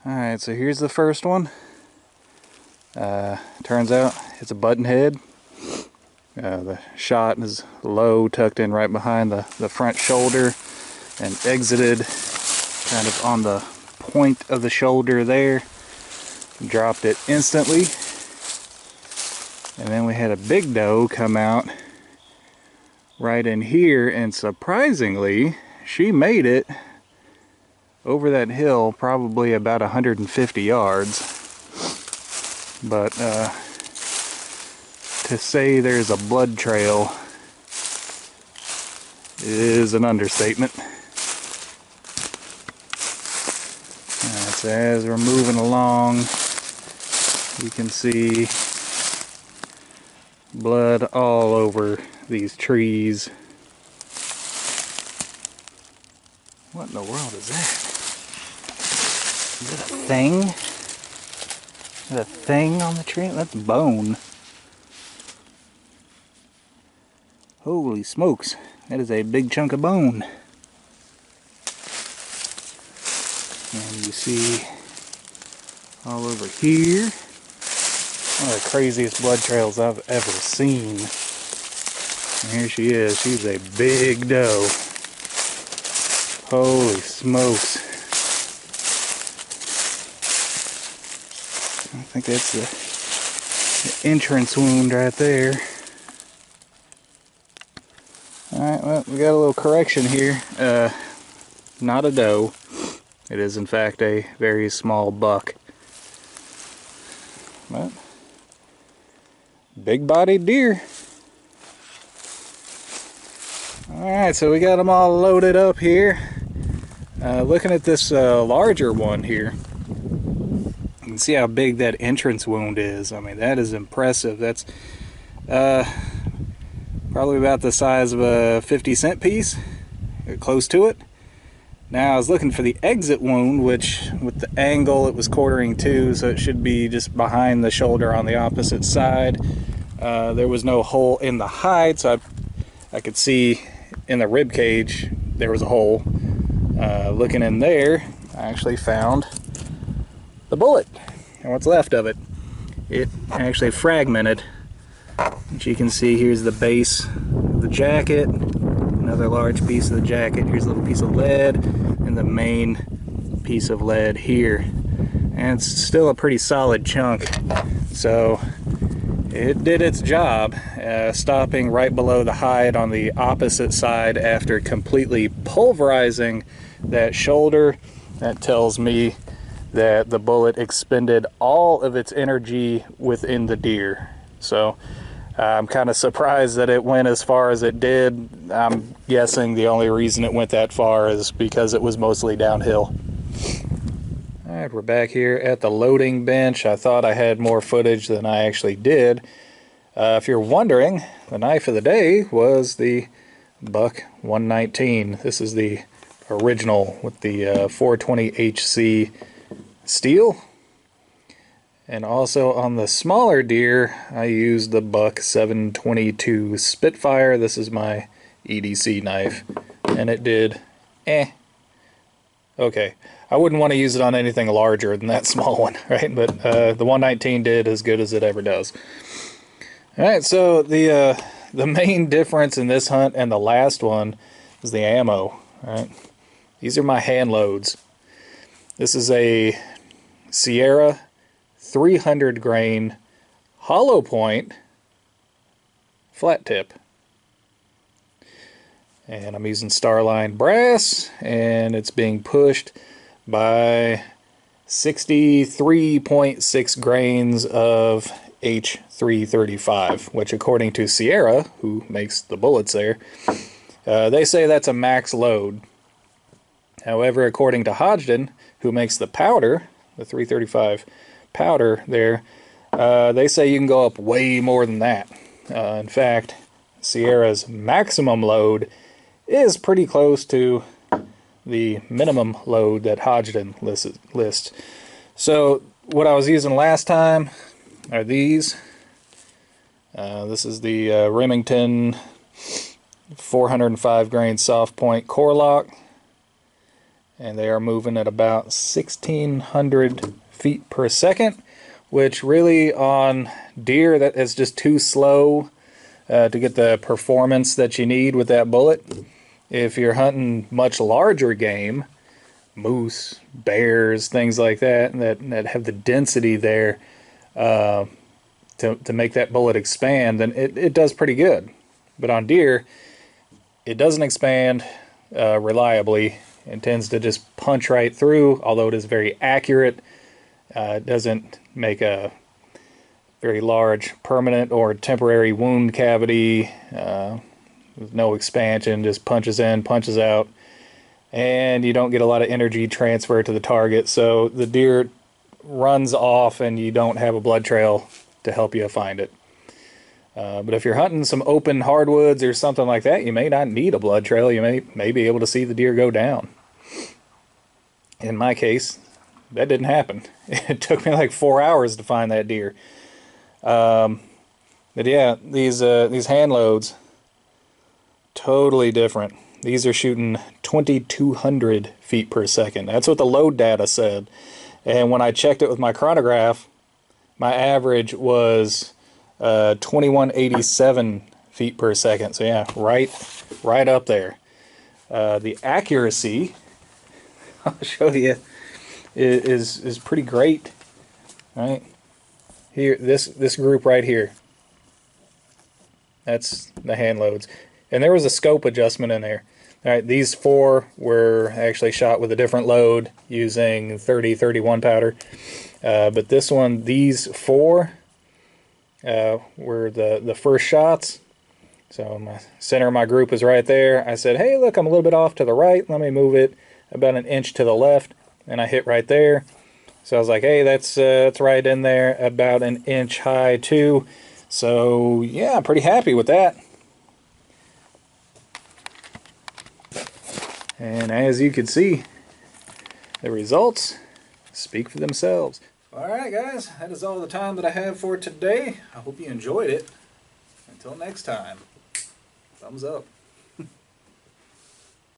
Alright, so here's the first one. Turns out it's a button head. The shot is low, tucked in right behind the front shoulder, and exited kind of on the point of the shoulder there. Dropped it instantly. And then we had a big doe come out right in here, and surprisingly, she made it over that hill, probably about 150 yards. But to say there's a blood trail is an understatement. Alright, so as we're moving along, you can see blood all over these trees. What in the world is that? Is it a thing? Is it a thing on the tree? That's bone. Holy smokes, that is a big chunk of bone. And you see all over here, one of the craziest blood trails I've ever seen. And here she is. She's a big doe. Holy smokes. I think that's the entrance wound right there. Alright, well, we got a little correction here. Not a doe. It is in fact a very small buck. But big-bodied deer. Alright, so we got them all loaded up here. Looking at this larger one here, you can see how big that entrance wound is. I mean, that is impressive. That's probably about the size of a 50-cent piece, close to it. Now I was looking for the exit wound, which with the angle it was quartering to, so it should be just behind the shoulder on the opposite side. There was no hole in the hide, so I could see in the rib cage there was a hole. Looking in there, I actually found the bullet and what's left of it. It actually fragmented. As you can see, here's the base of the jacket, another large piece of the jacket. Here's a little piece of lead, and the main piece of lead here. And it's still a pretty solid chunk, so it did its job, stopping right below the hide on the opposite side after completely pulverizing that shoulder. That tells me that the bullet expended all of its energy within the deer. So I'm kind of surprised that it went as far as it did. I'm guessing the only reason it went that far is because it was mostly downhill. Alright, we're back here at the loading bench. I thought I had more footage than I actually did. If you're wondering, the knife of the day was the Buck 119. This is the original with the 420 HC steel. And also on the smaller deer, I used the Buck 722 Spitfire. This is my EDC knife, and it did okay. I wouldn't want to use it on anything larger than that small one, right? But the 119 did as good as it ever does. Alright, so the main difference in this hunt and the last one is the ammo, right? These are my Handloads. This is a Sierra 300 grain hollow point flat tip. And I'm using Starline brass, and it's being pushed by 63.6 grains of H335, which according to Sierra, who makes the bullets there, they say that's a max load. However, according to Hodgdon, who makes the powder, the 335 powder there, they say you can go up way more than that. In fact, Sierra's maximum load is pretty close to the minimum load that Hodgdon lists. So what I was using last time are these. This is the Remington 405 grain soft point core lock, and they are moving at about 1,600 feet per second, which really on deer that is just too slow to get the performance that you need with that bullet. If you're hunting much larger game, moose, bears, things like that, that have the density there to make that bullet expand, then it does pretty good. But on deer, it doesn't expand reliably. It tends to just punch right through, although it is very accurate. It doesn't make a very large permanent or temporary wound cavity with no expansion, just punches in, punches out, and you don't get a lot of energy transfer to the target, so the deer runs off and you don't have a blood trail to help you find it. But if you're hunting some open hardwoods or something like that, you may not need a blood trail. You may be able to see the deer go down. In my case, that didn't happen. It took me like 4 hours to find that deer. But yeah, these hand loads, totally different. These are shooting 2,200 feet per second. That's what the load data said. And when I checked it with my chronograph, my average was 2187 feet per second. So yeah, right up there. The accuracy, I'll show you, is pretty great. Right here, this group right here. That's the hand loads. And there was a scope adjustment in there. All right, these 4 were actually shot with a different load using 30-31 powder. But this one, these 4 were the first shots. So my center of my group is right there. I said, hey, look, I'm a little bit off to the right. Let me move it about an inch to the left. And I hit right there. So I was like, hey, that's right in there, about an inch high too. So yeah, I'm pretty happy with that. And as you can see, the results speak for themselves. Alright guys, that is all the time that I have for today. I hope you enjoyed it. Until next time, thumbs up.